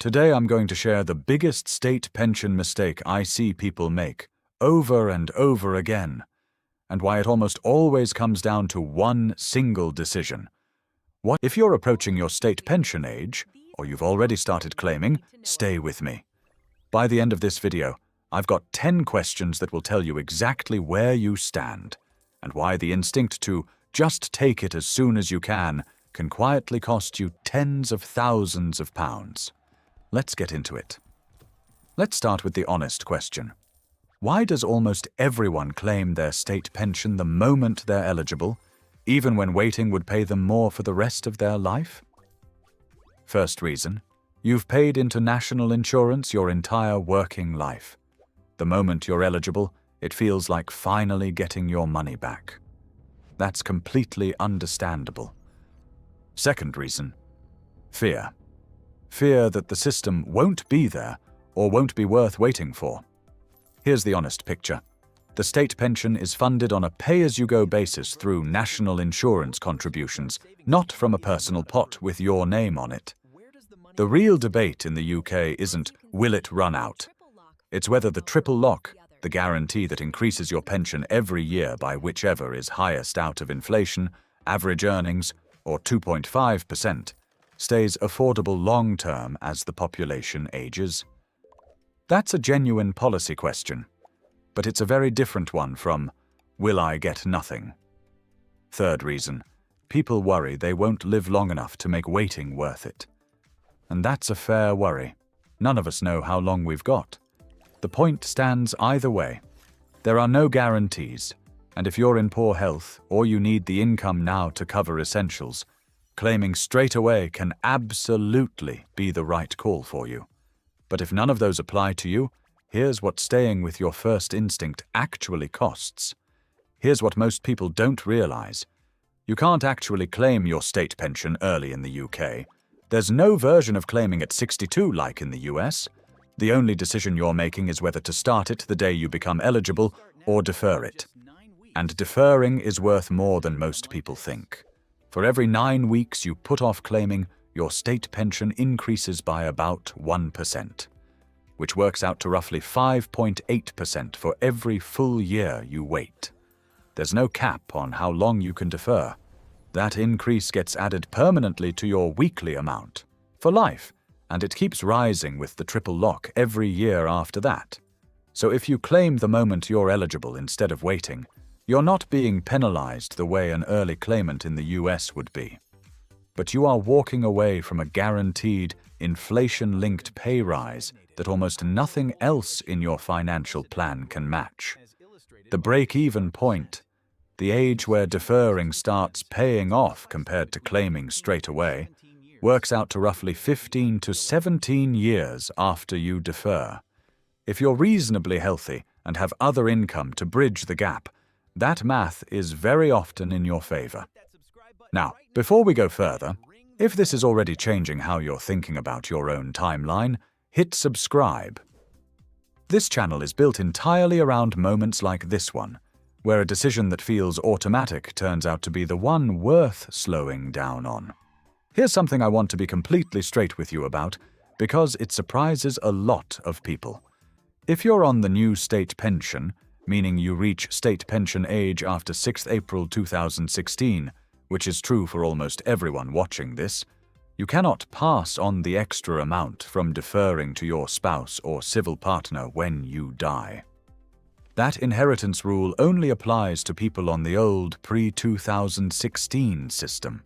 Today I'm going to share the biggest state pension mistake I see people make over and over again, and why it almost always comes down to one single decision. What if you're approaching your state pension age, or you've already started claiming? Stay with me. By the end of this video, I've got 10 questions that will tell you exactly where you stand, and why the instinct to just take it as soon as you can quietly cost you tens of thousands of pounds. Let's get into it. Let's start with the honest question. Why does almost everyone claim their state pension the moment they're eligible, even when waiting would pay them more for the rest of their life? First reason, you've paid into national insurance your entire working life. The moment you're eligible, it feels like finally getting your money back. That's completely understandable. Second reason, fear. Fear that the system won't be there or won't be worth waiting for. Here's the honest picture. The state pension is funded on a pay-as-you-go basis through national insurance contributions, not from a personal pot with your name on it. The real debate in the UK isn't, will it run out? It's whether the triple lock, the guarantee that increases your pension every year by whichever is highest out of inflation, average earnings, or 2.5%, stays affordable long-term as the population ages. That's a genuine policy question, but it's a very different one from, will I get nothing? Third reason, people worry they won't live long enough to make waiting worth it. And that's a fair worry. None of us know how long we've got. The point stands either way. There are no guarantees, and if you're in poor health or you need the income now to cover essentials, claiming straight away can absolutely be the right call for you. But if none of those apply to you, here's what staying with your first instinct actually costs. Here's what most people don't realize. You can't actually claim your state pension early in the UK. There's no version of claiming at 62 like in the US. The only decision you're making is whether to start it the day you become eligible or defer it. And deferring is worth more than most people think. For every 9 weeks you put off claiming, your state pension increases by about 1%, which works out to roughly 5.8% for every full year you wait. There's no cap on how long you can defer. That increase gets added permanently to your weekly amount, for life, and it keeps rising with the triple lock every year after that. So if you claim the moment you're eligible instead of waiting, you're not being penalized the way an early claimant in the US would be. But you are walking away from a guaranteed, inflation-linked pay rise that almost nothing else in your financial plan can match. The break-even point, the age where deferring starts paying off compared to claiming straight away, works out to roughly 15 to 17 years after you defer. If you're reasonably healthy and have other income to bridge the gap, that math is very often in your favor. Now, before we go further, if this is already changing how you're thinking about your own timeline, hit subscribe. This channel is built entirely around moments like this one, where a decision that feels automatic turns out to be the one worth slowing down on. Here's something I want to be completely straight with you about, because it surprises a lot of people. If you're on the new state pension, meaning you reach state pension age after 6th April 2016, which is true for almost everyone watching this, you cannot pass on the extra amount from deferring to your spouse or civil partner when you die. That inheritance rule only applies to people on the old pre-2016 system.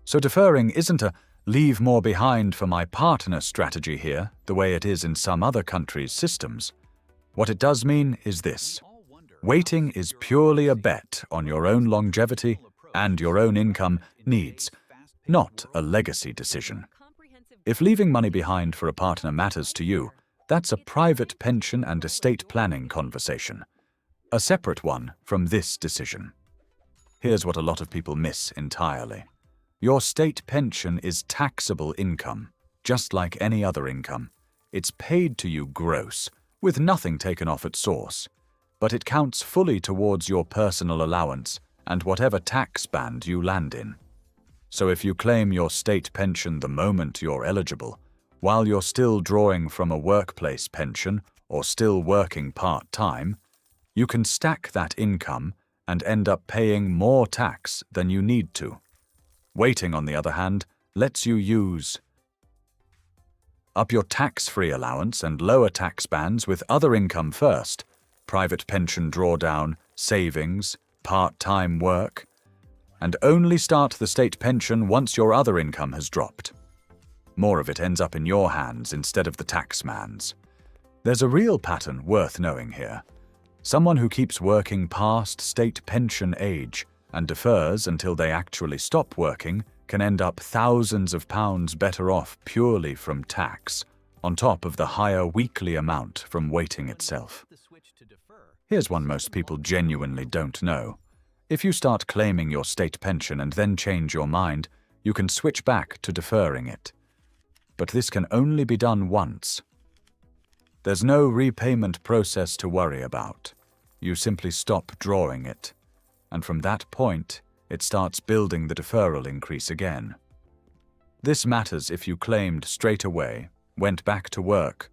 So deferring isn't a leave more behind for my partner strategy here, the way it is in some other countries' systems. What it does mean is this. Waiting is purely a bet on your own longevity and your own income needs, not a legacy decision. If leaving money behind for a partner matters to you, that's a private pension and estate planning conversation, a separate one from this decision. Here's what a lot of people miss entirely. Your state pension is taxable income, just like any other income. It's paid to you gross, with nothing taken off at source, but it counts fully towards your personal allowance and whatever tax band you land in. So if you claim your state pension the moment you're eligible, while you're still drawing from a workplace pension or still working part-time, you can stack that income and end up paying more tax than you need to. Waiting, on the other hand, lets you use up your tax-free allowance and lower tax bands with other income first, private pension drawdown, savings, part-time work, and only start the state pension once your other income has dropped. More of it ends up in your hands instead of the taxman's. There's a real pattern worth knowing here. Someone who keeps working past state pension age and defers until they actually stop working can end up thousands of pounds better off purely from tax, on top of the higher weekly amount from waiting itself. Here's one most people genuinely don't know. If you start claiming your state pension and then change your mind, you can switch back to deferring it. But this can only be done once. There's no repayment process to worry about. You simply stop drawing it, and from that point, it starts building the deferral increase again. This matters if you claimed straight away, went back to work,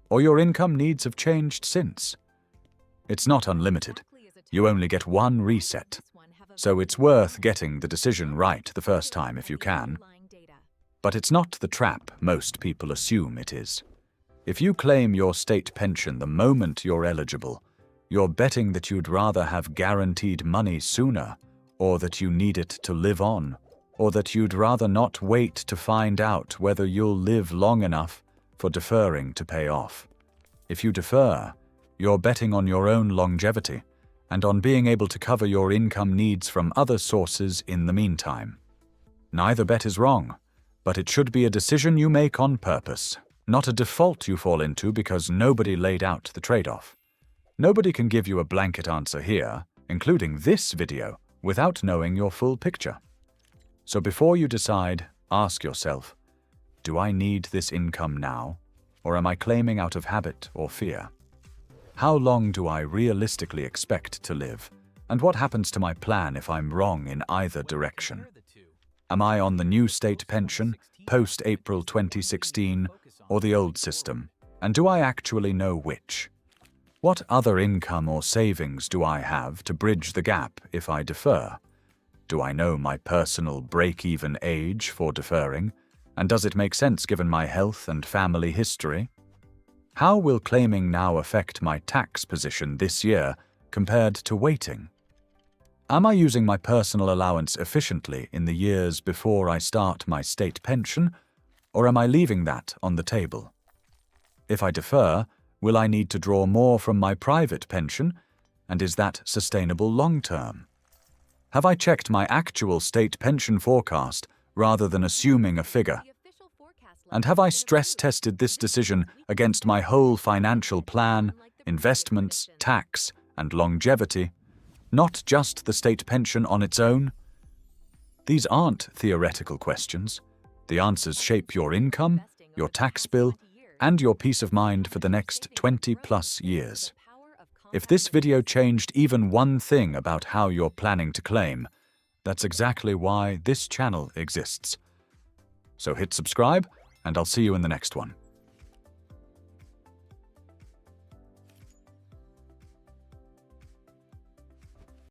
or your income needs have changed since. It's not unlimited. You only get one reset, so it's worth getting the decision right the first time if you can. But it's not the trap most people assume it is. If you claim your state pension the moment you're eligible, you're betting that you'd rather have guaranteed money sooner, or that you need it to live on, or that you'd rather not wait to find out whether you'll live long enough for deferring to pay off. If you defer, you're betting on your own longevity and on being able to cover your income needs from other sources in the meantime. Neither bet is wrong, but it should be a decision you make on purpose, not a default you fall into because nobody laid out the trade-off. Nobody can give you a blanket answer here, including this video, without knowing your full picture. So before you decide, ask yourself, do I need this income now, or am I claiming out of habit or fear? How long do I realistically expect to live, and what happens to my plan if I'm wrong in either direction? Am I on the new state pension, post-April 2016, or the old system, and do I actually know which? What other income or savings do I have to bridge the gap if I defer? Do I know my personal break-even age for deferring, and does it make sense given my health and family history? How will claiming now affect my tax position this year compared to waiting? Am I using my personal allowance efficiently in the years before I start my state pension, or am I leaving that on the table? If I defer, will I need to draw more from my private pension, and is that sustainable long-term? Have I checked my actual state pension forecast rather than assuming a figure? And have I stress-tested this decision against my whole financial plan, investments, tax, and longevity, not just the state pension on its own? These aren't theoretical questions. The answers shape your income, your tax bill, and your peace of mind for the next 20-plus years. If this video changed even one thing about how you're planning to claim, that's exactly why this channel exists. So hit subscribe, and I'll see you in the next one.